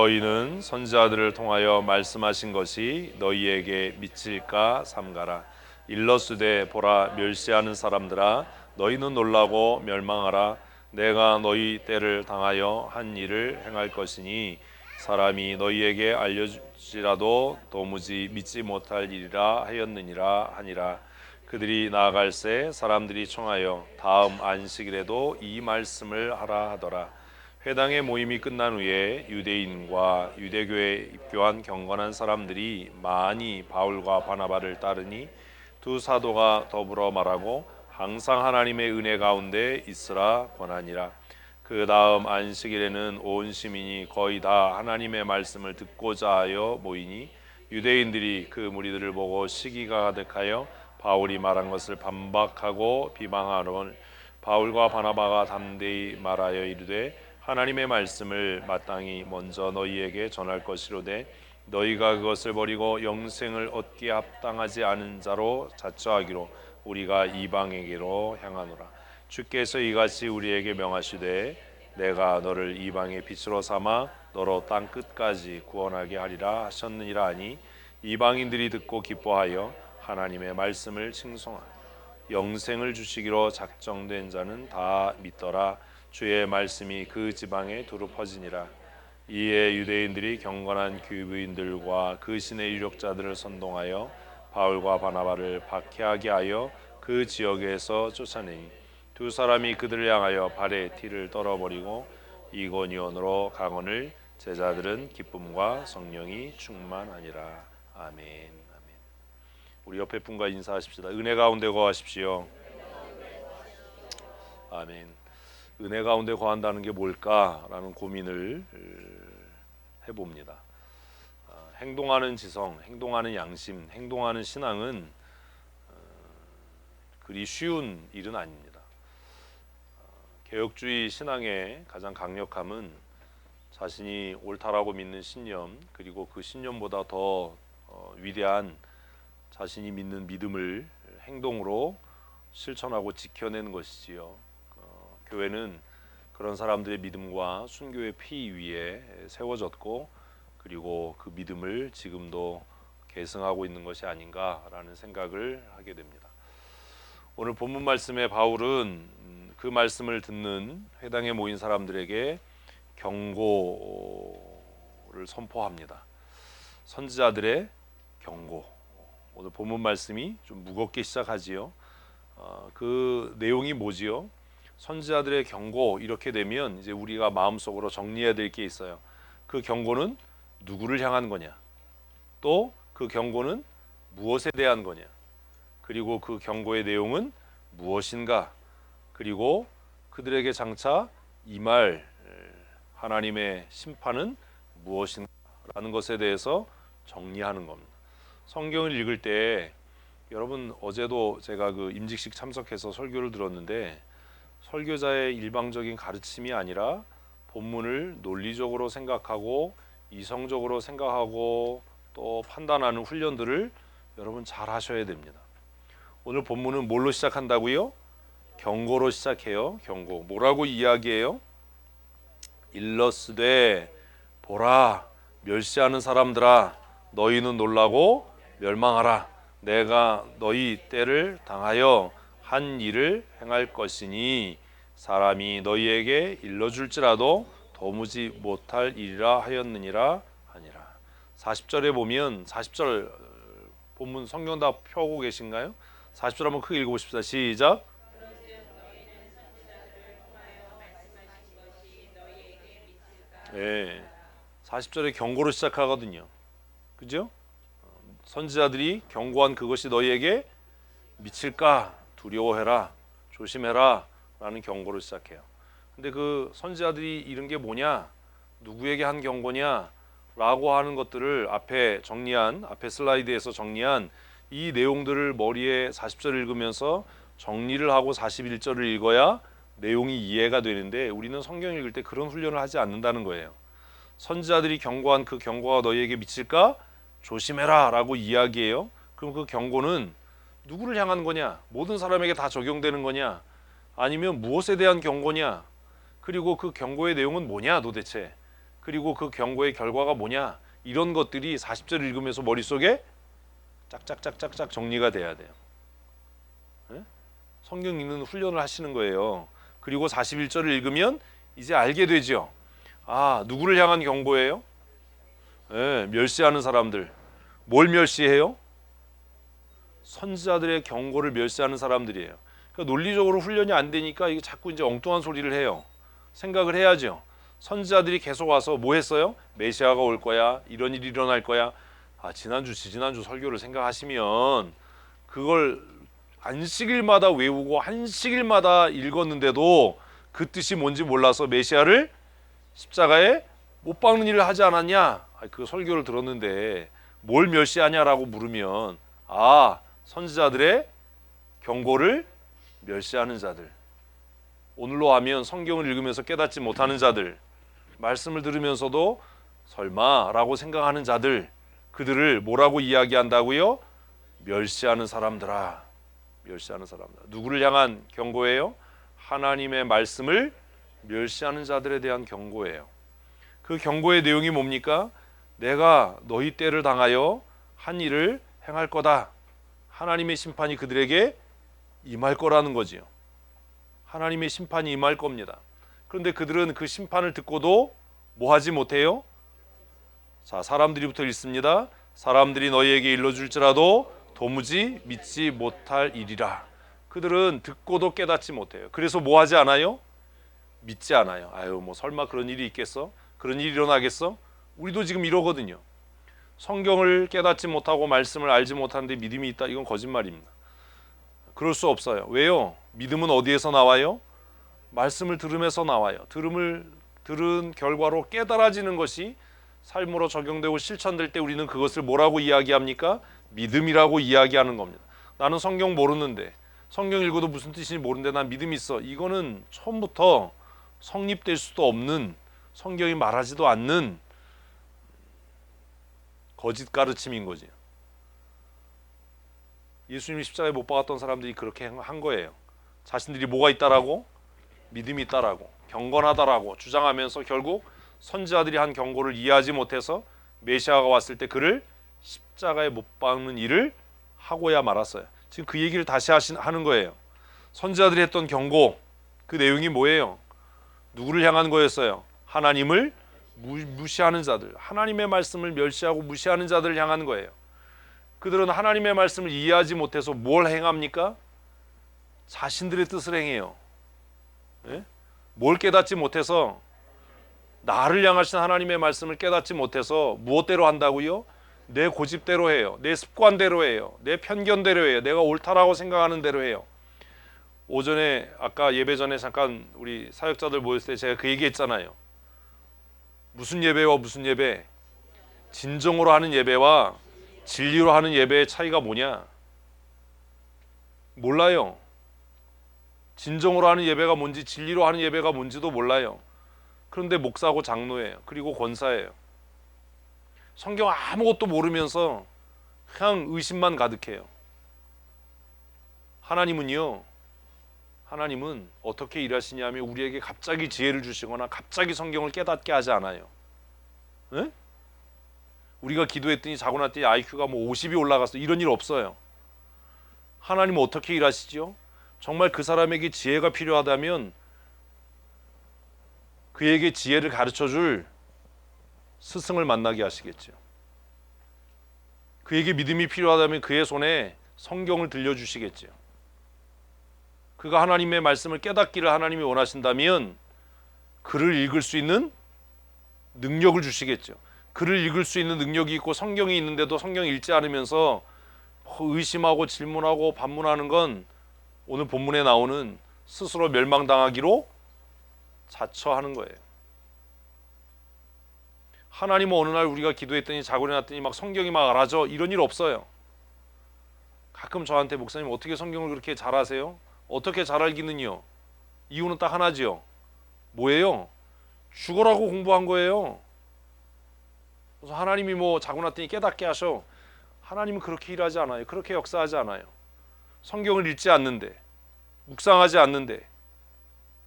너희는 선지자들을 통하여 말씀하신 것이 너희에게 미칠까 삼가라. 일러스되 보라, 멸시하는 사람들아, 너희는 놀라고 멸망하라. 내가 너희 때를 당하여 한 일을 행할 것이니 사람이 너희에게 알려주지라도 도무지 믿지 못할 일이라 하였느니라 하니라. 그들이 나아갈새 사람들이 청하여 다음 안식일에도 이 말씀을 하라 하더라. 회당의 모임이 끝난 후에 유대인과 유대교에 입교한 경건한 사람들이 많이 바울과 바나바를 따르니 두 사도가 더불어 말하고 항상 하나님의 은혜 가운데 있으라 권하니라. 그 다음 안식일에는 온 시민이 거의 다 하나님의 말씀을 듣고자 하여 모이니 유대인들이 그 무리들을 보고 시기가 가득하여 바울이 말한 것을 반박하고 비방하노니 바울과 바나바가 담대히 말하여 이르되 하나님의 말씀을 마땅히 먼저 너희에게 전할 것이로되 너희가 그것을 버리고 영생을 얻기에 합당하지 않은 자로 자처하기로 우리가 이방에게로 향하노라. 주께서 이같이 우리에게 명하시되 내가 너를 이방의 빛으로 삼아 너로 땅 끝까지 구원하게 하리라 하셨느니라 하니 이방인들이 듣고 기뻐하여 하나님의 말씀을 칭송하며 영생을 주시기로 작정된 자는 다 믿더라. 주의 말씀이 그 지방에 두루 퍼지니라. 이에 유대인들이 경건한 귀부인들과 그 신의 유력자들을 선동하여 바울과 바나바를 박해하게 하여 그 지역에서 쫓아내니 두 사람이 그들을 향하여 발에 티를 떨어버리고 이고니온으로 가거늘 제자들은 기쁨과 성령이 충만하니라. 아멘. 아멘. 우리 옆에 분과 인사하십시다. 은혜 가운데 거하십시오. 아멘. 은혜 가운데 거한다는 게 뭘까라는 고민을 해봅니다. 행동하는 지성, 행동하는 양심, 행동하는 신앙은 그리 쉬운 일은 아닙니다. 개혁주의 신앙의 가장 강력함은 자신이 옳다라고 믿는 신념, 그리고 그 신념보다 더 위대한 자신이 믿는 믿음을 행동으로 실천하고 지켜내는 것이지요. 교회는 그런 사람들의 믿음과 순교의 피 위에 세워졌고 그리고 그 믿음을 지금도 계승하고 있는 것이 아닌가라는 생각을 하게 됩니다. 오늘 본문 말씀에 바울은 그 말씀을 듣는 회당에 모인 사람들에게 경고를 선포합니다. 선지자들의 경고. 오늘 본문 말씀이 좀 무겁게 시작하지요. 그 내용이 뭐지요? 선지자들의 경고. 이렇게 되면 이제 우리가 마음속으로 정리해야 될 게 있어요. 그 경고는 누구를 향한 거냐? 또 그 경고는 무엇에 대한 거냐? 그리고 그 경고의 내용은 무엇인가? 그리고 그들에게 장차 임할 하나님의 심판은 무엇인가? 라는 것에 대해서 정리하는 겁니다. 성경을 읽을 때 여러분 어제도 제가 그 임직식 참석해서 설교를 들었는데 설교자의 일방적인 가르침이 아니라 본문을 논리적으로 생각하고 이성적으로 생각하고 또 판단하는 훈련들을 여러분 잘 하셔야 됩니다. 오늘 본문은 뭘로 시작한다고요? 경고로 시작해요. 경고. 뭐라고 이야기해요? 일러스되 보라, 멸시하는 사람들아, 너희는 놀라고 멸망하라. 내가 너희 때를 당하여 한 일을 행할 것이니 사람이 너희에게 일러줄지라도 도무지 못할 일이라 하였느니라 하니라. 40절에 보면 40절 본문 성경 다 펴고 계신가요? 40절 한번 크게 읽어보십시다. 시작. 40절에 경고로 시작하거든요. 그죠? 선지자들이 경고한 그것이 너희에게 미칠까 두려워해라, 조심해라 라는 경고를 시작해요. 근데 그 선지자들이 이런 게 뭐냐, 누구에게 한 경고냐 라고 하는 것들을 앞에 슬라이드에서 정리한 이 내용들을 머리에 40절 읽으면서 정리를 하고 41절을 읽어야 내용이 이해가 되는데 우리는 성경 읽을 때 그런 훈련을 하지 않는다는 거예요. 선지자들이 경고한 그 경고가 너희에게 미칠까 조심해라 라고 이야기해요. 그럼 그 경고는 누구를 향한 거냐? 모든 사람에게 다 적용되는 거냐? 아니면 무엇에 대한 경고냐? 그리고 그 경고의 내용은 뭐냐 도대체? 그리고 그 경고의 결과가 뭐냐, 이런 것들이 40절 읽으면서 머릿속에 짝짝짝짝짝 정리가 돼야 돼요. 네? 성경 읽는 훈련을 하시는 거예요. 그리고 41절을 읽으면 이제 알게 되죠. 아, 누구를 향한 경고예요? 네, 멸시하는 사람들. 뭘 멸시해요? 선지자들의 경고를 멸시하는 사람들이에요. 그러니까 논리적으로 훈련이 안 되니까 이게 자꾸 이제 엉뚱한 소리를 해요. 생각을 해야죠. 선지자들이 계속 와서 뭐 했어요? 메시아가 올 거야, 이런 일이 일어날 거야. 아, 지지난주 설교를 생각하시면 그걸 안식일마다 외우고 한식일마다 읽었는데도 그 뜻이 뭔지 몰라서 메시아를 십자가에 못 박는 일을 하지 않았냐? 그 설교를 들었는데 뭘 멸시하냐라고 물으면, 아, 선지자들의 경고를 멸시하는 자들, 오늘로 하면 성경을 읽으면서 깨닫지 못하는 자들, 말씀을 들으면서도 설마라고 생각하는 자들, 그들을 뭐라고 이야기한다고요? 멸시하는 사람들아. 멸시하는 사람들. 누구를 향한 경고예요? 하나님의 말씀을 멸시하는 자들에 대한 경고예요. 그 경고의 내용이 뭡니까? 내가 너희 때를 당하여 한 일을 행할 거다. 하나님의 심판이 그들에게 임할 거라는 거지요. 하나님의 심판이 임할 겁니다. 그런데 그들은 그 심판을 듣고도 뭐 하지 못해요? 자, 사람들이부터 읽습니다. 사람들이 너희에게 일러줄지라도 도무지 믿지 못할 일이라. 그들은 듣고도 깨닫지 못해요. 그래서 뭐 하지 않아요? 믿지 않아요. 아유, 뭐 설마 그런 일이 있겠어? 그런 일이 일어나겠어? 우리도 지금 이러거든요. 성경을 깨닫지 못하고 말씀을 알지 못하는데 믿음이 있다? 이건 거짓말입니다. 그럴 수 없어요. 왜요? 믿음은 어디에서 나와요? 말씀을 들으면서 나와요. 들은 결과로 깨달아지는 것이 삶으로 적용되고 실천될 때 우리는 그것을 뭐라고 이야기합니까? 믿음이라고 이야기하는 겁니다. 나는 성경 모르는데, 성경 읽어도 무슨 뜻인지 모르는데 난 믿음이 있어. 이거는 처음부터 성립될 수도 없는, 성경이 말하지도 않는 거짓 가르침인 거지. 예수님이 십자가에 못 박았던 사람들이 그렇게 한 거예요. 자신들이 뭐가 있다라고? 믿음이 있다라고, 경건하다라고 주장하면서 결국 선지자들이 한 경고를 이해하지 못해서 메시아가 왔을 때 그를 십자가에 못 박는 일을 하고야 말았어요. 지금 그 얘기를 다시 하는 거예요. 선지자들이 했던 경고, 그 내용이 뭐예요? 누구를 향한 거였어요? 하나님을 무시하는 자들, 하나님의 말씀을 멸시하고 무시하는 자들을 향한 거예요. 그들은 하나님의 말씀을 이해하지 못해서 뭘 행합니까? 자신들의 뜻을 행해요. 예? 뭘 깨닫지 못해서, 나를 향하신 하나님의 말씀을 깨닫지 못해서 무엇대로 한다고요? 내 고집대로 해요. 내 습관대로 해요. 내 편견대로 해요. 내가 옳다라고 생각하는 대로 해요. 오전에 아까 예배 전에 잠깐 우리 사역자들 모였을 때 제가 그 얘기했잖아요. 무슨 예배와 무슨 예배? 진정으로 하는 예배와 진리로 하는 예배의 차이가 뭐냐? 몰라요. 진정으로 하는 예배가 뭔지, 진리로 하는 예배가 뭔지도 몰라요. 그런데 목사고 장로예요. 그리고 권사예요. 성경 아무것도 모르면서 그냥 의심만 가득해요. 하나님은 어떻게 일하시냐면 우리에게 갑자기 지혜를 주시거나 갑자기 성경을 깨닫게 하지 않아요. 네? 우리가 기도했더니 자고 났더니 IQ가 뭐 50이 올라갔어, 이런 일 없어요. 하나님은 어떻게 일하시죠? 정말 그 사람에게 지혜가 필요하다면 그에게 지혜를 가르쳐줄 스승을 만나게 하시겠죠. 그에게 믿음이 필요하다면 그의 손에 성경을 들려주시겠죠. 그가 하나님의 말씀을 깨닫기를 하나님이 원하신다면 글을 읽을 수 있는 능력을 주시겠죠. 글을 읽을 수 있는 능력이 있고 성경이 있는데도 성경 읽지 않으면서 의심하고 질문하고 반문하는 건 오늘 본문에 나오는 스스로 멸망당하기로 자처하는 거예요. 하나님은 어느 날 우리가 기도했더니 자고 일어났더니 막 성경이 막 알아져, 이런 일 없어요. 가끔 저한테 목사님 어떻게 성경을 그렇게 잘 아세요? 어떻게 잘 알기는요? 이유는 딱 하나지요. 뭐예요? 죽어라고 공부한 거예요. 그래서 하나님이 뭐 자고 났더니 깨닫게 하셔. 하나님은 그렇게 일하지 않아요. 그렇게 역사하지 않아요. 성경을 읽지 않는데, 묵상하지 않는데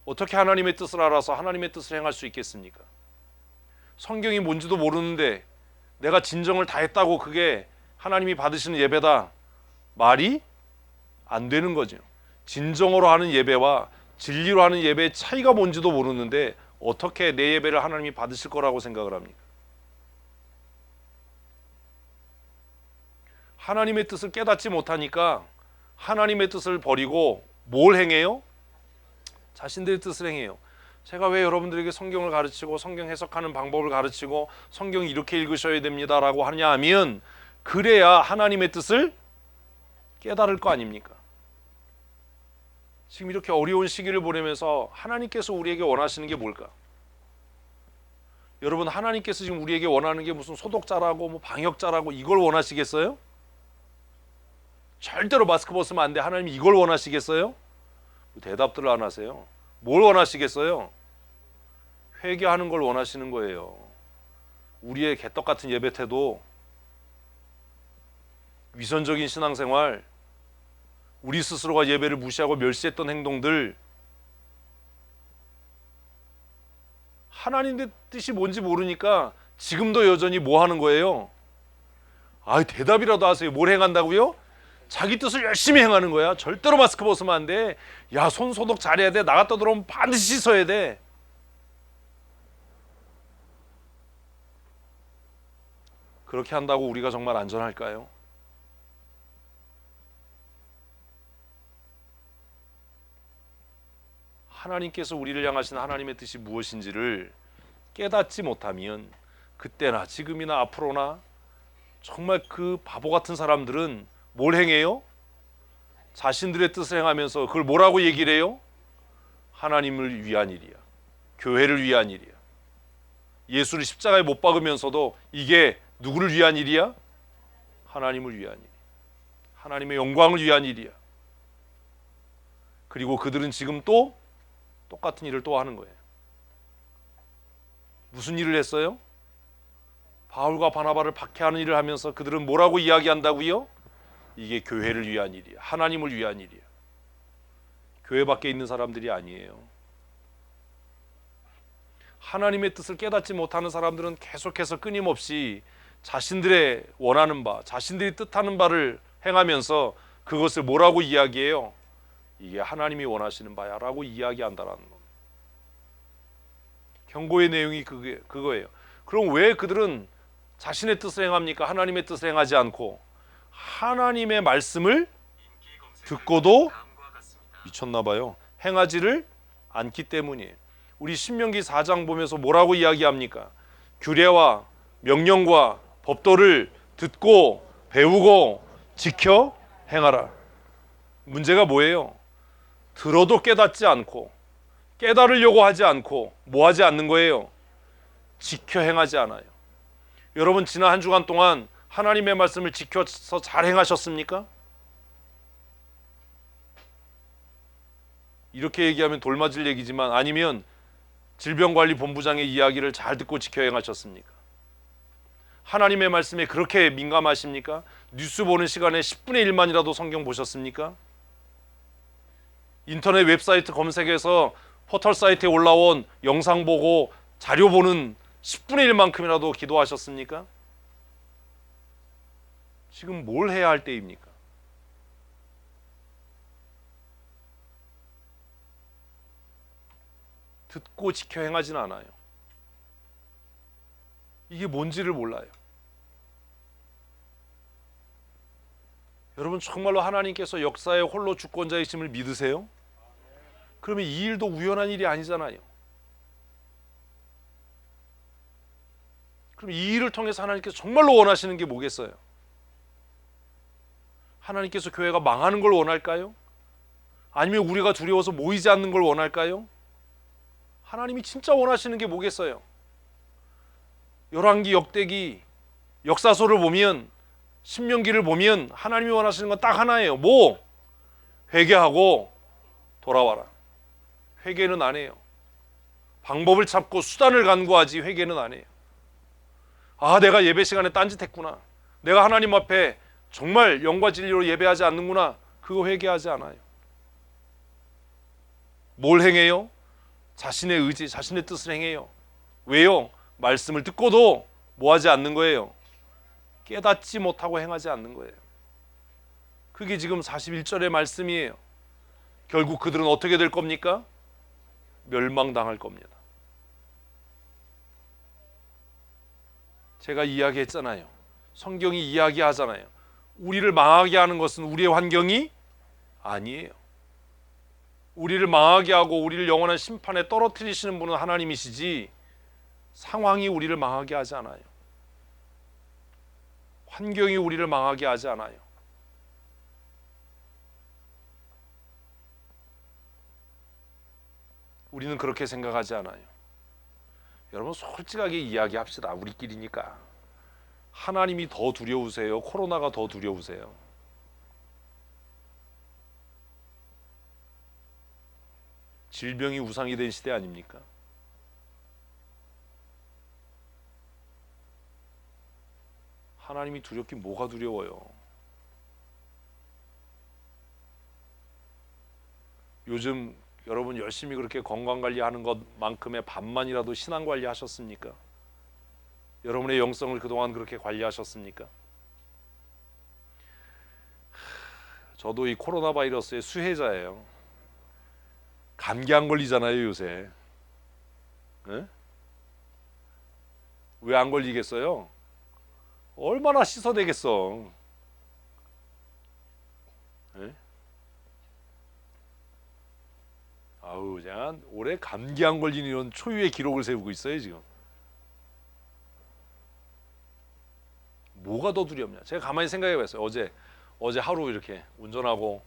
어떻게 하나님의 뜻을 알아서 하나님의 뜻을 행할 수 있겠습니까? 성경이 뭔지도 모르는데 내가 진정을 다했다고 그게 하나님이 받으시는 예배다, 말이 안 되는 거죠. 진정으로 하는 예배와 진리로 하는 예배의 차이가 뭔지도 모르는데 어떻게 내 예배를 하나님이 받으실 거라고 생각을 합니까? 하나님의 뜻을 깨닫지 못하니까 하나님의 뜻을 버리고 뭘 행해요? 자신들의 뜻을 행해요. 제가 왜 여러분들에게 성경을 가르치고 성경 해석하는 방법을 가르치고 성경 이렇게 읽으셔야 됩니다라고 하냐 하면 그래야 하나님의 뜻을 깨달을 거 아닙니까? 지금 이렇게 어려운 시기를 보내면서 하나님께서 우리에게 원하시는 게 뭘까? 여러분, 하나님께서 지금 우리에게 원하는 게 무슨 소독자라고 뭐 방역자라고 이걸 원하시겠어요? 절대로 마스크 벗으면 안 돼. 하나님이 이걸 원하시겠어요? 대답들을 안 하세요. 뭘 원하시겠어요? 회개하는 걸 원하시는 거예요. 우리의 개떡 같은 예배 태도, 위선적인 신앙생활, 우리 스스로가 예배를 무시하고 멸시했던 행동들, 하나님의 뜻이 뭔지 모르니까 지금도 여전히 뭐 하는 거예요? 대답이라도 하세요. 뭘 행한다고요? 자기 뜻을 열심히 행하는 거야. 절대로 마스크 벗으면 안 돼. 야, 손 소독 잘해야 돼. 나갔다 들어오면 반드시 씻어야 돼. 그렇게 한다고 우리가 정말 안전할까요? 하나님께서 우리를 향하신 하나님의 뜻이 무엇인지를 깨닫지 못하면 그때나 지금이나 앞으로나 정말 그 바보 같은 사람들은 뭘 행해요? 자신들의 뜻을 행하면서 그걸 뭐라고 얘기를 해요? 하나님을 위한 일이야. 교회를 위한 일이야. 예수를 십자가에 못 박으면서도 이게 누구를 위한 일이야? 하나님을 위한 일. 하나님의 영광을 위한 일이야. 그리고 그들은 지금 또 똑같은 일을 또 하는 거예요. 무슨 일을 했어요? 바울과 바나바를 박해하는 일을 하면서 그들은 뭐라고 이야기한다고요? 이게 교회를 위한 일이야. 하나님을 위한 일이야. 교회 밖에 있는 사람들이 아니에요. 하나님의 뜻을 깨닫지 못하는 사람들은 계속해서 끊임없이 자신들의 원하는 바, 자신들이 뜻하는 바를 행하면서 그것을 뭐라고 이야기해요? 이게 하나님이 원하시는 바야 라고 이야기한다라는 겁니다. 경고의 내용이 그거예요. 그럼 왜 그들은 자신의 뜻을 행합니까? 하나님의 뜻을 행하지 않고 하나님의 말씀을 듣고도 미쳤나 봐요. 행하지를 않기 때문이에요. 우리 신명기 4장 보면서 뭐라고 이야기합니까? 규례와 명령과 법도를 듣고 배우고 지켜 행하라. 문제가 뭐예요? 들어도 깨닫지 않고 깨달으려고 하지 않고 뭐 하지 않는 거예요? 지켜 행하지 않아요. 여러분, 지난 한 주간 동안 하나님의 말씀을 지켜서 잘 행하셨습니까? 이렇게 얘기하면 돌맞을 얘기지만 아니면 질병관리본부장의 이야기를 잘 듣고 지켜 행하셨습니까? 하나님의 말씀에 그렇게 민감하십니까? 뉴스 보는 시간에 10분의 1만이라도 성경 보셨습니까? 인터넷 웹사이트 검색해서 포털 사이트에 올라온 영상 보고 자료 보는 10분의 1만큼이라도 기도하셨습니까? 지금 뭘 해야 할 때입니까? 듣고 지켜 행하진 않아요. 이게 뭔지를 몰라요. 여러분, 정말로 하나님께서 역사의 홀로 주권자이심을 믿으세요? 그러면 이 일도 우연한 일이 아니잖아요. 그럼 이 일을 통해서 하나님께서 정말로 원하시는 게 뭐겠어요? 하나님께서 교회가 망하는 걸 원할까요? 아니면 우리가 두려워서 모이지 않는 걸 원할까요? 하나님이 진짜 원하시는 게 뭐겠어요? 열왕기, 역대기, 역사서를 보면, 신명기를 보면 하나님이 원하시는 건 딱 하나예요. 뭐? 회개하고 돌아와라. 회개는 안 해요. 방법을 찾고 수단을 간구하지 회개는 안 해요. 내가 예배 시간에 딴짓했구나. 내가 하나님 앞에 정말 영과 진리로 예배하지 않는구나. 그거 회개하지 않아요. 뭘 행해요? 자신의 의지, 자신의 뜻을 행해요. 왜요? 말씀을 듣고도 뭐하지 않는 거예요? 깨닫지 못하고 행하지 않는 거예요. 그게 지금 41절의 말씀이에요. 결국 그들은 어떻게 될 겁니까? 멸망당할 겁니다. 제가 이야기했잖아요. 성경이 이야기하잖아요. 우리를 망하게 하는 것은 우리의 환경이 아니에요. 우리를 망하게 하고 우리를 영원한 심판에 떨어뜨리시는 분은 하나님이시지 상황이 우리를 망하게 하지 않아요. 환경이 우리를 망하게 하지 않아요. 우리는 그렇게 생각하지 않아요. 여러분 솔직하게 이야기합시다. 우리끼리니까. 하나님이 더 두려우세요? 코로나가 더 두려우세요? 질병이 우상이 된 시대 아닙니까? 하나님이 두렵긴 뭐가 두려워요? 요즘 여러분 열심히 그렇게 건강관리하는 것만큼의 반만이라도 신앙관리 하셨습니까? 여러분의 영성을 그동안 그렇게 관리하셨습니까? 저도 이 코로나 바이러스의 수혜자예요. 감기 안 걸리잖아요 요새. 왜 안 걸리겠어요? 얼마나 씻어내겠어. 아우, 제가 올해 감기 안 걸리는 이런 초유의 기록을 세우고 있어요 지금. 뭐가 더 두렵냐? 제가 가만히 생각해봤어요. 어제 하루 이렇게 운전하고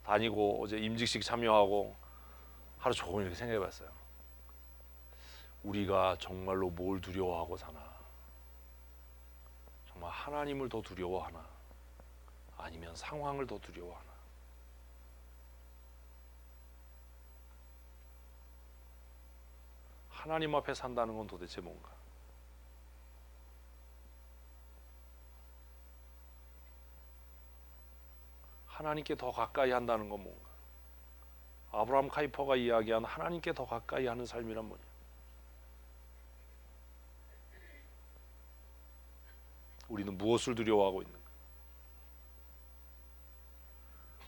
다니고 어제 임직식 참여하고 하루 종일 이렇게 생각해봤어요. 우리가 정말로 뭘 두려워하고 사나? 정말 하나님을 더 두려워하나? 아니면 상황을 더 두려워하나? 하나님 앞에 산다는 건 도대체 뭔가? 하나님께 더 가까이 한다는 건 뭔가? 아브라함 카이퍼가 이야기한 하나님께 더 가까이 하는 삶이란 뭐냐? 우리는 무엇을 두려워하고 있는가?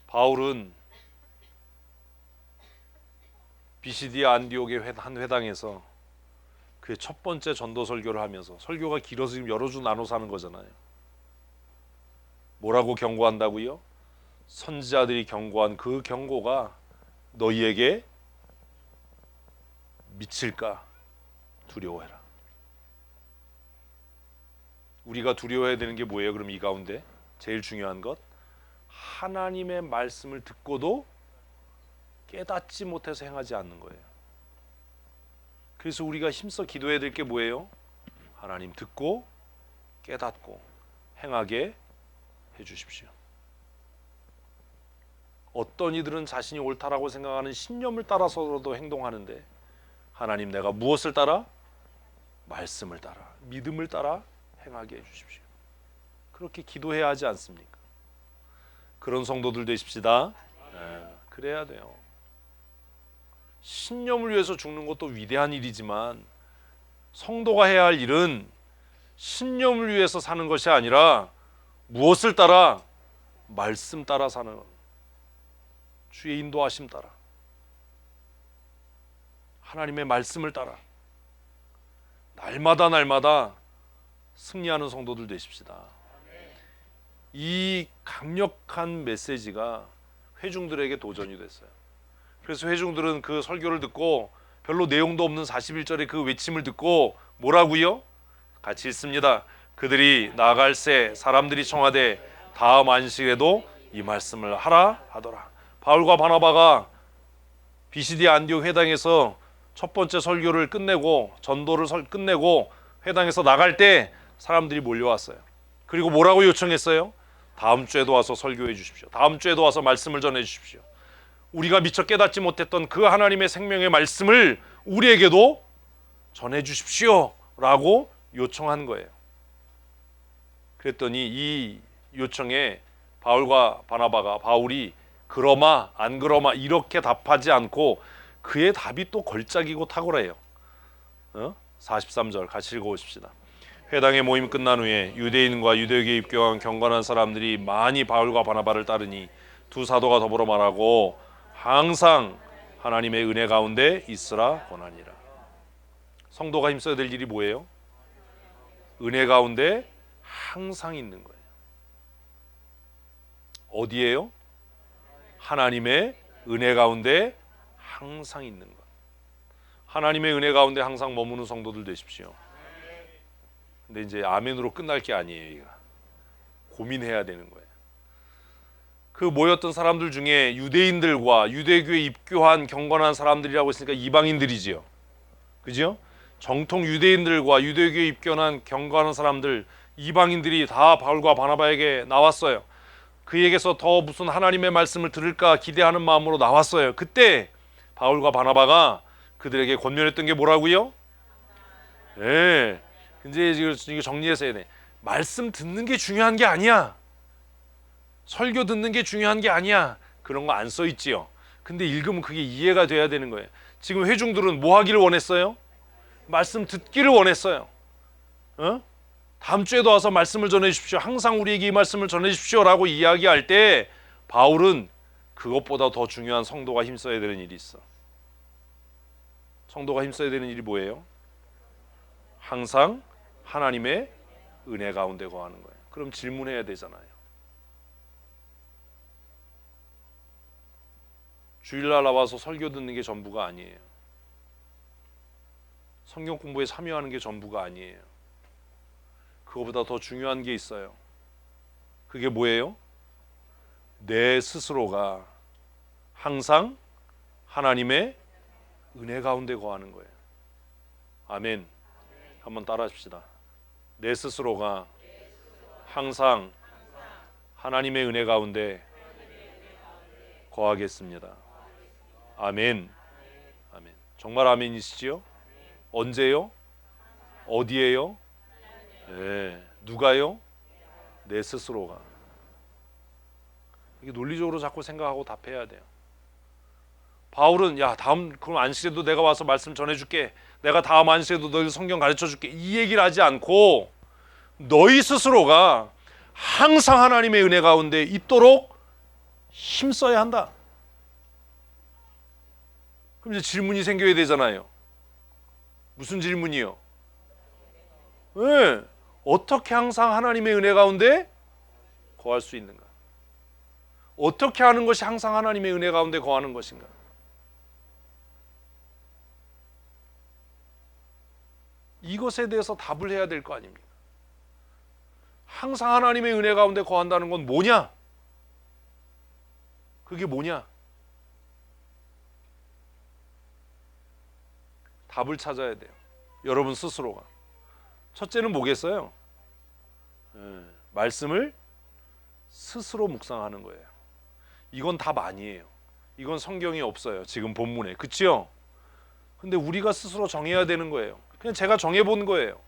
바울은 비시디아 안디옥의 한 회당에서 그의 첫 번째 전도 설교를 하면서, 설교가 길어서 지금 여러 주 나눠서 하는 거잖아요. 뭐라고 경고한다고요? 선지자들이 경고한 그 경고가 너희에게 미칠까 두려워해라. 우리가 두려워해야 되는 게 뭐예요? 그럼 이 가운데 제일 중요한 것, 하나님의 말씀을 듣고도 깨닫지 못해서 행하지 않는 거예요. 그래서 우리가 힘써 기도해야 될 게 뭐예요? 하나님 듣고 깨닫고 행하게 해주십시오. 어떤 이들은 자신이 옳다라고 생각하는 신념을 따라서라도 행동하는데, 하나님 내가 무엇을 따라? 말씀을 따라, 믿음을 따라 행하게 해주십시오. 그렇게 기도해야 하지 않습니까? 그런 성도들 되십시다. 그래야 돼요. 신념을 위해서 죽는 것도 위대한 일이지만 성도가 해야 할 일은 신념을 위해서 사는 것이 아니라 무엇을 따라? 말씀 따라 사는, 주의 인도하심 따라, 하나님의 말씀을 따라 날마다 승리하는 성도들 되십시다. 이 강력한 메시지가 회중들에게 도전이 됐어요. 그래서 회중들은 그 설교를 듣고 별로 내용도 없는 41절의 그 외침을 듣고 뭐라고요? 같이 읽습니다. 그들이 나아갈새 사람들이 청하되 다음 안식에도 이 말씀을 하라 하더라. 바울과 바나바가 비시디아 안디옥 회당에서 첫 번째 설교를 끝내고 전도를 끝내고 회당에서 나갈 때 사람들이 몰려왔어요. 그리고 뭐라고 요청했어요? 다음 주에도 와서 설교해 주십시오. 다음 주에도 와서 말씀을 전해 주십시오. 우리가 미처 깨닫지 못했던 그 하나님의 생명의 말씀을 우리에게도 전해 주십시오 라고 요청한 거예요. 그랬더니 이 요청에 바울과 바나바가, 바울이 그러마 안 그러마 이렇게 답하지 않고 그의 답이 또 걸작이고 탁월해요. 43절 같이 읽어보십시다. 회당의 모임 끝난 후에 유대인과 유대교에 입교한 경건한 사람들이 많이 바울과 바나바를 따르니 두 사도가 더불어 말하고 항상 하나님의 은혜 가운데 있으라 권하니라. 성도가 힘써야 될 일이 뭐예요? 은혜 가운데 항상 있는 거예요. 어디에요? 하나님의 은혜 가운데 항상 있는 것. 하나님의 은혜 가운데 항상 머무는 성도들 되십시오. 근데 이제 아멘으로 끝날 게 아니에요. 이거. 고민해야 되는 거예요. 그 모였던 사람들 중에 유대인들과 유대교에 입교한 경건한 사람들이라고 했으니까 이방인들이지요. 그죠? 정통 유대인들과 유대교에 입교한 경건한 사람들, 이방인들이 다 바울과 바나바에게 나왔어요. 그에게서 더 무슨 하나님의 말씀을 들을까 기대하는 마음으로 나왔어요. 그때 바울과 바나바가 그들에게 권면했던 게 뭐라고요? 예. 이제 이거 정리해서 해야 돼. 말씀 듣는 게 중요한 게 아니야. 설교 듣는 게 중요한 게 아니야. 그런 거 안 써 있지요. 근데 읽으면 그게 이해가 돼야 되는 거예요. 지금 회중들은 뭐 하기를 원했어요? 말씀 듣기를 원했어요. 다음 주에도 와서 말씀을 전해주십시오. 항상 우리에게 이 말씀을 전해주십시오 라고 이야기할 때 바울은 그것보다 더 중요한 성도가 힘써야 되는 일이 있어. 성도가 힘써야 되는 일이 뭐예요? 항상 하나님의 은혜 가운데 거하는 거예요. 그럼 질문해야 되잖아요. 주일날 나와서 설교 듣는 게 전부가 아니에요. 성경 공부에 참여하는 게 전부가 아니에요. 그거보다 더 중요한 게 있어요. 그게 뭐예요? 내 스스로가 항상 하나님의 은혜 가운데 거하는 거예요. 아멘. 한번 따라 하십시다. 내 스스로가 항상 하나님의 은혜 가운데 거하겠습니다. 아멘. 아멘. 정말 아멘이시지요? 언제요? 어디에요? 네. 누가요? 내 스스로가. 이게 논리적으로 자꾸 생각하고 답해야 돼요. 바울은 야 다음 그럼 안식에도 내가 와서 말씀 전해줄게. 내가 다음 안식에도 너희 성경 가르쳐줄게. 이 얘기를 하지 않고 너희 스스로가 항상 하나님의 은혜 가운데 있도록 힘써야 한다. 그럼 이제 질문이 생겨야 되잖아요. 무슨 질문이요? 네. 어떻게 항상 하나님의 은혜 가운데 거할 수 있는가? 어떻게 하는 것이 항상 하나님의 은혜 가운데 거하는 것인가? 이것에 대해서 답을 해야 될 거 아닙니까? 항상 하나님의 은혜 가운데 거한다는 건 뭐냐? 그게 뭐냐? 답을 찾아야 돼요. 여러분 스스로가. 첫째는 뭐겠어요? 말씀을 스스로 묵상하는 거예요. 이건 답 아니에요. 이건 성경에 없어요. 지금 본문에. 그치요? 근데 우리가 스스로 정해야 되는 거예요. 그냥 제가 정해본 거예요.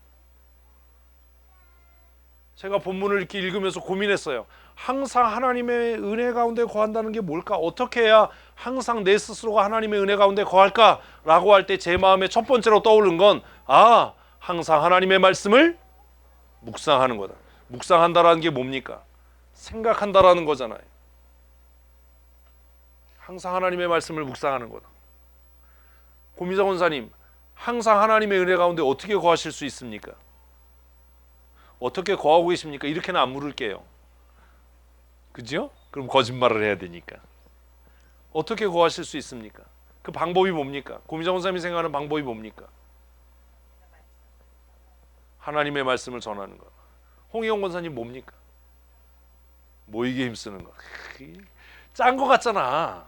제가 본문을 이렇게 읽으면서 고민했어요. 항상 하나님의 은혜 가운데 거한다는 게 뭘까? 어떻게 해야 항상 내 스스로가 하나님의 은혜 가운데 거할까? 라고 할 때 제 마음에 첫 번째로 떠오른 건 항상 하나님의 말씀을 묵상하는 거다. 묵상한다라는 게 뭡니까? 생각한다라는 거잖아요. 항상 하나님의 말씀을 묵상하는 거다. 고미자 권사님, 항상 하나님의 은혜 가운데 어떻게 거하실 수 있습니까? 어떻게 거하고 계십니까? 이렇게는 안 물을게요. 그죠? 그럼 거짓말을 해야 되니까. 어떻게 거하실 수 있습니까? 그 방법이 뭡니까? 고미자 권사님이 생각하는 방법이 뭡니까? 하나님의 말씀을 전하는 것. 홍희영 권사님 뭡니까? 모이게 힘쓰는 것. 짠 거 같잖아.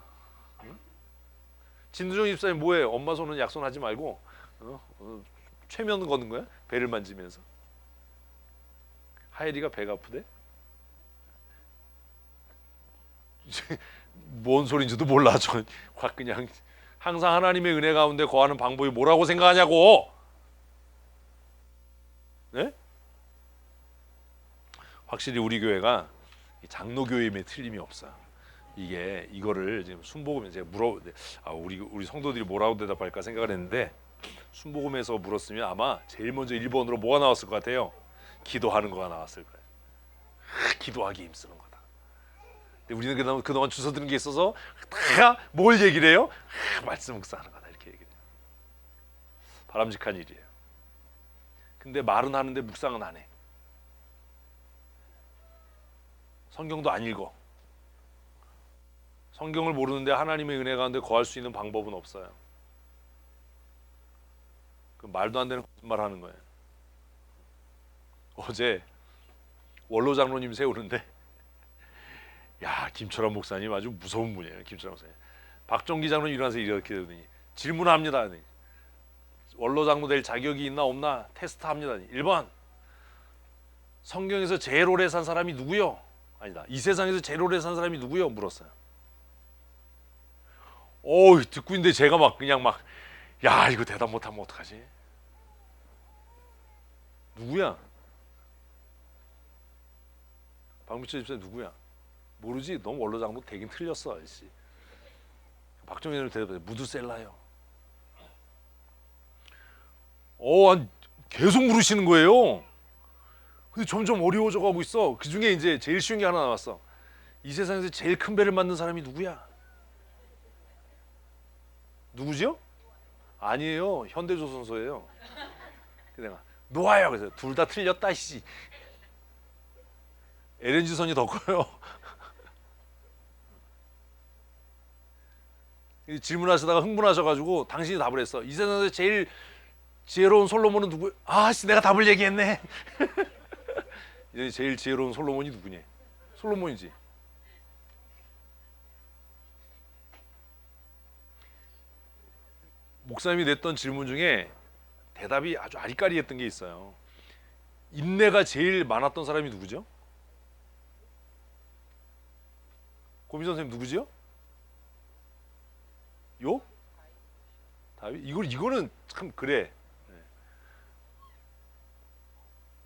진두정 집사님 뭐예요? 엄마 손은 약손하지 말고 최면 거는 거야? 배를 만지면서. 하엘이가 배가 아프대? 뭔 소린지도 몰라. 저 그냥 항상 하나님의 은혜 가운데 거하는 방법이 뭐라고 생각하냐고. 네? 확실히 우리 교회가 장로교회임에 틀림이 없어요. 이거를 지금 순복음에 제가 우리 성도들이 뭐라고 대답할까 생각을 했는데 순복음에서 물었으면 아마 제일 먼저 1번으로 뭐가 나왔을 것 같아요? 기도하는 거가 나왔을 거예요. 기도하기 힘쓰는 거다. 근데 우리는 그동안 주워 들은 게 있어서 다 뭘 얘기를 해요? 말씀 묵상하는 거다 이렇게 얘기해요. 바람직한 일이에요. 근데 말은 하는데 묵상은 안 해. 성경도 안 읽어. 성경을 모르는데 하나님의 은혜 가운데 거할 수 있는 방법은 없어요. 그 말도 안 되는 거짓말 하는 거예요. 어제 원로 장로님 세우는데 야, 김철환 목사님 아주 무서운 분이에요. 김철환 목사님. 박종기 장로님 일어나서 이렇게 되더니 질문합니다. 원로 장로 될 자격이 있나 없나 테스트합니다. 1번 성경에서 제일 오래 산 사람이 누구요? 아니다. 이 세상에서 제일 오래 산 사람이 누구요? 물었어요. 듣고 있는데 제가 그냥 야, 이거 대답 못하면 어떡하지? 누구야? 박미철 집사 누구야? 모르지? 너무 원로 장로 되긴 틀렸어 아저씨. 박정현을 대답해. 무드셀라요. 계속 물으시는 거예요. 근데 점점 어려워져 가고 있어. 그 중에 이제 제일 쉬운 게 하나 나왔어. 이 세상에서 제일 큰 배를 만든 사람이 누구야? 누구죠? 아니에요. 현대조선소예요. 내가 노아요. 그래서 둘 다 틀렸다 씨. LNG선이 더 커요. 질문하시다가 흥분하셔가지고 당신이 답을 했어. 이 세상에서 제일 지혜로운 솔로몬은 누구? 아씨, 내가 답을 얘기했네. 이제 제일 지혜로운 솔로몬이 누구니? 솔로몬이지. 목사님이 냈던 질문 중에 대답이 아주 아리까리했던 게 있어요. 인내가 제일 많았던 사람이 누구죠? 고민 선생님 누구죠? 요? 다윗? 이거는 참 그래.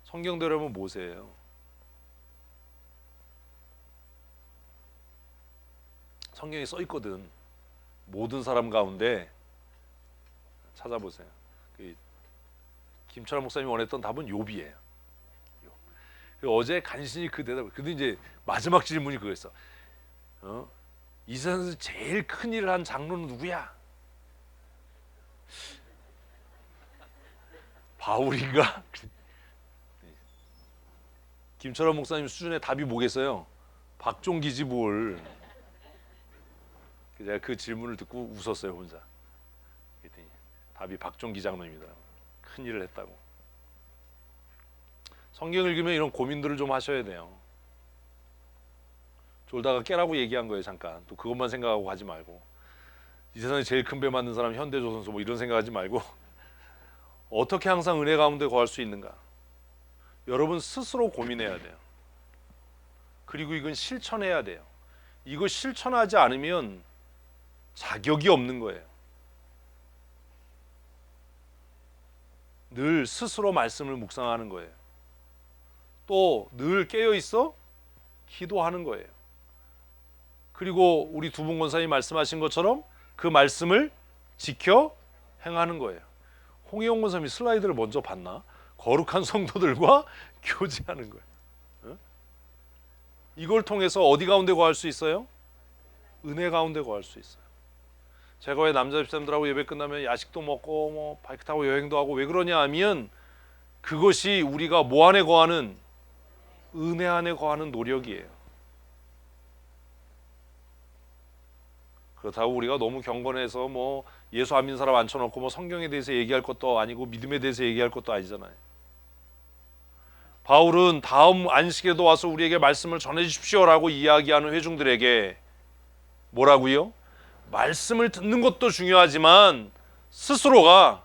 성경대로 하면 모세예요. 성경에 써 있거든. 모든 사람 가운데 찾아보세요. 김철환 목사님이 원했던 답은 욥이에요. 어제 간신히 그 대답을. 근데 이제 마지막 질문이 그거였어. 이 세상에서 제일 큰 일을 한 장로는 누구야? 바울인가? 김철환 목사님 수준의 답이 뭐겠어요? 박종기지 뭘. 제가 그 질문을 듣고 웃었어요 혼자. 그랬더니 답이 박종기 장로입니다. 큰 일을 했다고. 성경 읽으면 이런 고민들을 좀 하셔야 돼요. 졸다가 깨라고 얘기한 거예요. 잠깐. 또 그것만 생각하고 하지 말고, 이 세상에 제일 큰 배 맞는 사람 현대조선소 뭐 이런 생각하지 말고 어떻게 항상 은혜 가운데 거할 수 있는가, 여러분 스스로 고민해야 돼요. 그리고 이건 실천해야 돼요. 이거 실천하지 않으면 자격이 없는 거예요. 늘 스스로 말씀을 묵상하는 거예요. 또 늘 깨어 있어 기도하는 거예요. 그리고 우리 두분 권사님 말씀하신 것처럼 그 말씀을 지켜 행하는 거예요. 홍혜영 권사님이 슬라이드를 먼저 봤나? 거룩한 성도들과 교제하는 거예요. 이걸 통해서 어디 가운데 거할 수 있어요? 은혜 가운데 거할 수 있어요. 제가 왜 남자 집사님들하고 예배 끝나면 야식도 먹고 뭐 바이크 타고 여행도 하고 왜 그러냐 하면, 그것이 우리가 뭐 안에 거하는, 은혜 안에 거하는 노력이에요. 그렇다고 우리가 너무 경건해서 뭐 예수 안 믿는 사람 앉혀놓고 뭐 성경에 대해서 얘기할 것도 아니고 믿음에 대해서 얘기할 것도 아니잖아요. 바울은 다음 안식에도 와서 우리에게 말씀을 전해 주십시오라고 이야기하는 회중들에게 뭐라고요? 말씀을 듣는 것도 중요하지만 스스로가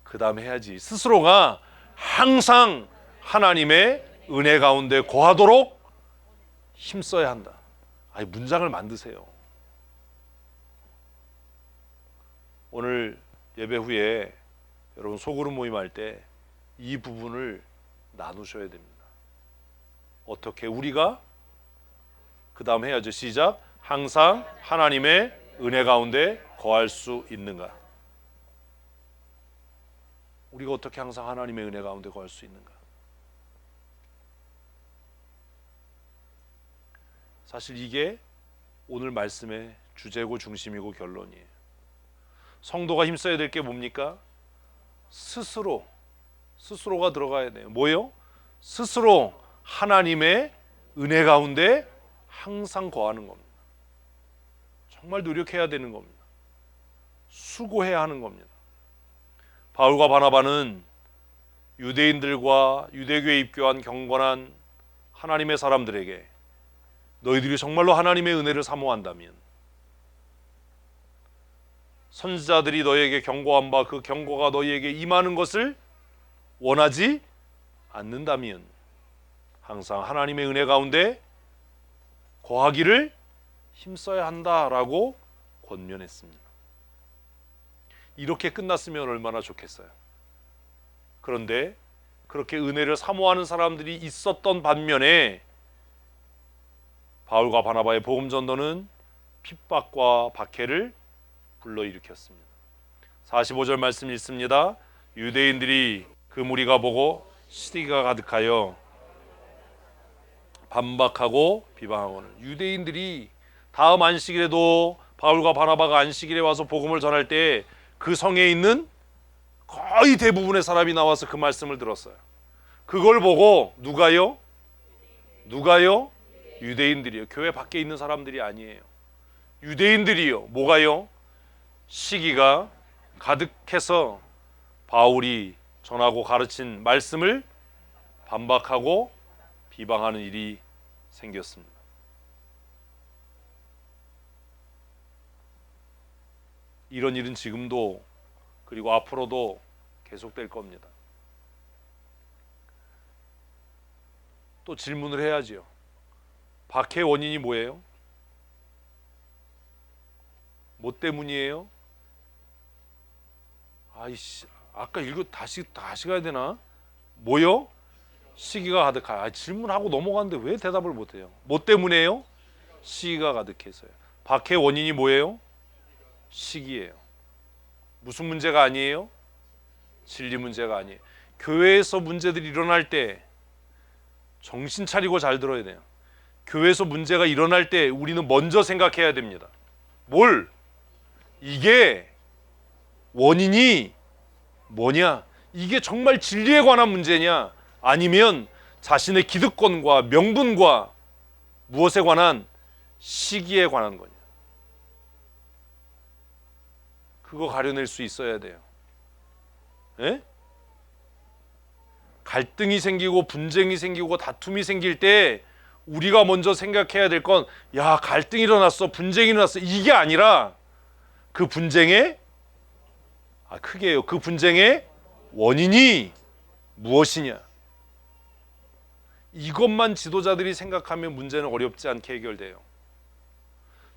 그 다음 해야지. 스스로가 항상 하나님의 은혜 가운데 거하도록 힘써야 한다. 아니, 문장을 만드세요. 오늘 예배 후에 여러분 소그룹 모임할 때 이 부분을 나누셔야 됩니다. 어떻게 우리가 그 다음 해야죠. 시작. 항상 하나님의 은혜 가운데 거할 수 있는가. 우리가 어떻게 항상 하나님의 은혜 가운데 거할 수 있는가? 사실 이게 오늘 말씀의 주제고 중심이고 결론이에요. 성도가 힘써야 될 게 뭡니까? 스스로가 들어가야 돼요. 뭐요? 스스로 하나님의 은혜 가운데 항상 거하는 겁니다. 정말 노력해야 되는 겁니다. 수고해야 하는 겁니다. 바울과 바나바는 유대인들과 유대교에 입교한 경건한 하나님의 사람들에게 너희들이 정말로 하나님의 은혜를 사모한다면, 선지자들이 너희에게 경고한 바 그 경고가 너희에게 임하는 것을 원하지 않는다면 항상 하나님의 은혜 가운데 거하기를 힘써야 한다라고 권면했습니다. 이렇게 끝났으면 얼마나 좋겠어요. 그런데 그렇게 은혜를 사모하는 사람들이 있었던 반면에 바울과 바나바의 복음 전도는 핍박과 박해를 불러일으켰습니다. 45절 말씀 읽습니다. 유대인들이 그 무리가 보고 시기가 가득하여 반박하고 비방하고는, 유대인들이 다음 안식일에도 바울과 바나바가 안식일에 와서 복음을 전할 때 그 성에 있는 거의 대부분의 사람이 나와서 그 말씀을 들었어요. 그걸 보고 누가요? 유대인들이요. 교회 밖에 있는 사람들이 아니에요. 유대인들이요. 뭐가요? 시기가 가득해서 바울이 전하고 가르친 말씀을 반박하고 비방하는 일이 생겼습니다. 이런 일은 지금도 그리고 앞으로도 계속될 겁니다. 또 질문을 해야지요. 박해의 원인이 뭐예요? 뭐 때문이에요? 아이씨, 아까 다시 가야 되나? 뭐요? 시기가 가득하여. 질문하고 넘어갔는데 왜 대답을 못해요? 뭐 때문에요? 시기가 가득해서요. 박해의 원인이 뭐예요? 시기예요. 무슨 문제가 아니에요? 진리 문제가 아니에요. 교회에서 문제들이 일어날 때 정신 차리고 잘 들어야 돼요. 교회에서 문제가 일어날 때 우리는 먼저 생각해야 됩니다. 뭘? 이게 원인이 뭐냐? 이게 정말 진리에 관한 문제냐? 아니면 자신의 기득권과 명분과 무엇에 관한, 시기에 관한 거냐? 그거 가려낼 수 있어야 돼요. 예? 갈등이 생기고 분쟁이 생기고 다툼이 생길 때 우리가 먼저 생각해야 될 건, 야, 갈등이 일어났어, 분쟁이 일어났어, 이게 아니라 그 분쟁의, 크게요, 그 분쟁의 원인이 무엇이냐, 이것만 지도자들이 생각하면 문제는 어렵지 않게 해결돼요.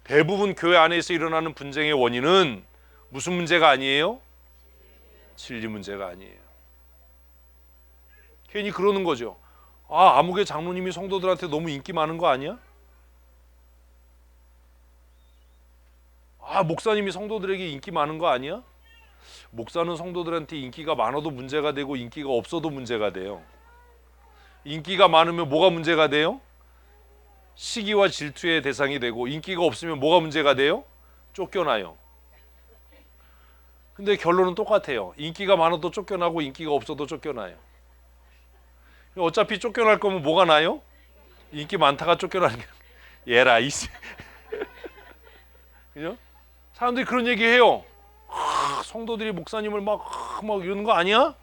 대부분 교회 안에서 일어나는 분쟁의 원인은 무슨 문제가 아니에요? 진리 문제가 아니에요. 괜히 그러는 거죠. 아무개 장로님이 성도들한테 너무 인기 많은 거 아니야? 목사님이 성도들에게 인기 많은 거 아니야? 목사는 성도들한테 인기가 많아도 문제가 되고 인기가 없어도 문제가 돼요. 인기가 많으면 뭐가 문제가 돼요? 시기와 질투의 대상이 되고, 인기가 없으면 뭐가 문제가 돼요? 쫓겨나요. 근데 결론은 똑같아요. 인기가 많아도 쫓겨나고 인기가 없어도 쫓겨나요. 어차피 쫓겨날 거면 뭐가 나요? 인기 많다가 쫓겨나는 게 얘라 이씨. 그죠? 사람들이 그런 얘기 해요. 성도들이 목사님을 막 이러는 거 아니야?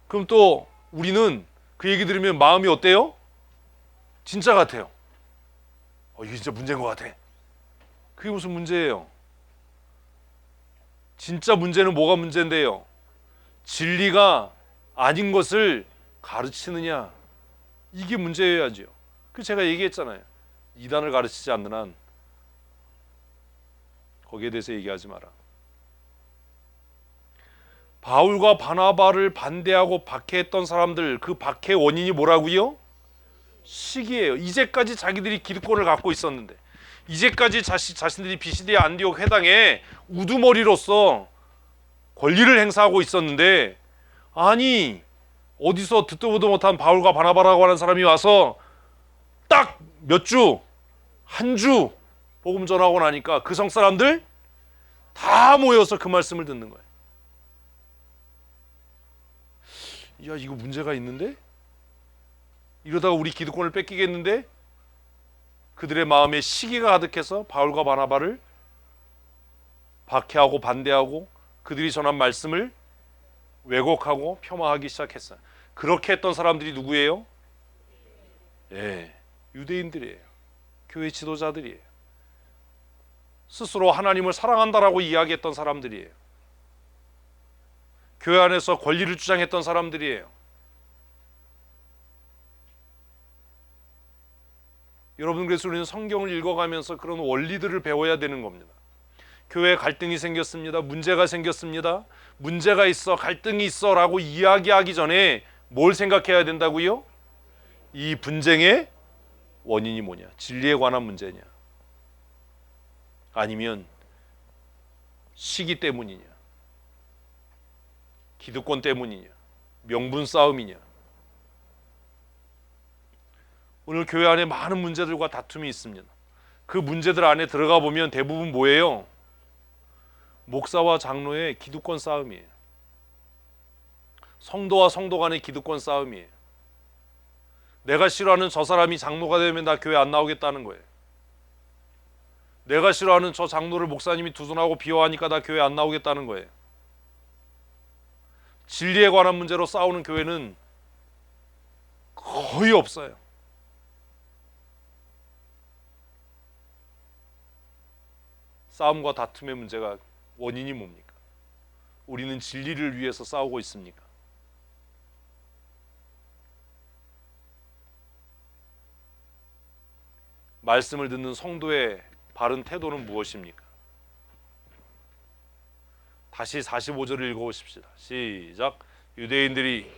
그럼 또 우리는 그 얘기 들으면 마음이 어때요? 진짜 같아요. 이게 진짜 문제인 것 같아. 그게 무슨 문제예요? 진짜 문제는 뭐가 문제인데요? 진리가 아닌 것을 가르치느냐, 이게 문제여야죠. 그 제가 얘기했잖아요. 이단을 가르치지 않는 한 거기에 대해서 얘기하지 마라. 바울과 바나바를 반대하고 박해했던 사람들, 그 박해의 원인이 뭐라고요? 시기예요. 이제까지 자기들이 기득권을 갖고 있었는데, 이제까지 자신들이 비시디아 안디옥 회당에 우두머리로서 권리를 행사하고 있었는데, 아니, 어디서 듣도 보도 못한 바울과 바나바라고 하는 사람이 와서 딱 몇 주, 한 주 복음 전하고 나니까 그 성 사람들 다 모여서 그 말씀을 듣는 거예요. 야, 이거 문제가 있는데? 이러다가 우리 기득권을 뺏기겠는데? 그들의 마음에 시기가 가득해서 바울과 바나바를 박해하고 반대하고 그들이 전한 말씀을 왜곡하고 폄하하기 시작했어요. 그렇게 했던 사람들이 누구예요? 예, 유대인들이에요. 교회 지도자들이에요. 스스로 하나님을 사랑한다라고 이야기했던 사람들이에요. 교회 안에서 권리를 주장했던 사람들이에요. 여러분, 그래서 우리는 성경을 읽어가면서 그런 원리들을 배워야 되는 겁니다. 교회에 갈등이 생겼습니다. 문제가 생겼습니다. 문제가 있어, 갈등이 있어 라고 이야기하기 전에 뭘 생각해야 된다고요? 이 분쟁의 원인이 뭐냐? 진리에 관한 문제냐? 아니면 시기 때문이냐? 기득권 때문이냐? 명분 싸움이냐? 오늘 교회 안에 많은 문제들과 다툼이 있습니다. 그 문제들 안에 들어가 보면 대부분 뭐예요? 목사와 장로의 기득권 싸움이에요. 성도와 성도 간의 기득권 싸움이에요. 내가 싫어하는 저 사람이 장로가 되면 나 교회 안 나오겠다는 거예요. 내가 싫어하는 저 장로를 목사님이 두둔하고 비호하니까 나 교회 안 나오겠다는 거예요. 진리에 관한 문제로 싸우는 교회는 거의 없어요. 싸움과 다툼의 문제가 원인이 뭡니까? 우리는 진리를 위해서 싸우고 있습니까? 말씀을 듣는 성도의 바른 태도는 무엇입니까? 다시 45절을 읽어보십시다. 시작. 유대인들이